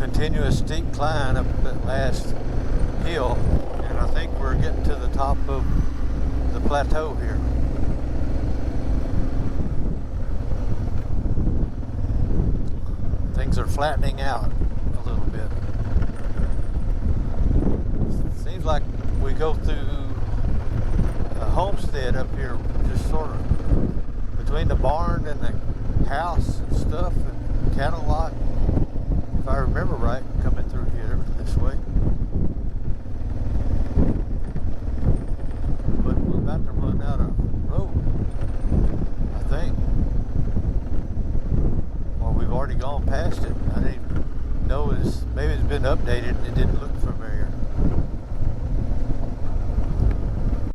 continuous steep climb up that last hill, and I think we're getting to the top of the plateau here. Things are flattening out a little bit. Seems like we go through a homestead up here, just sort of between the barn and the house and stuff, and cattle lot, if I remember right, coming through here this way. But we're about to run out of road, I think. Or we've already gone past it. I didn't know maybe it's been updated and it didn't look familiar.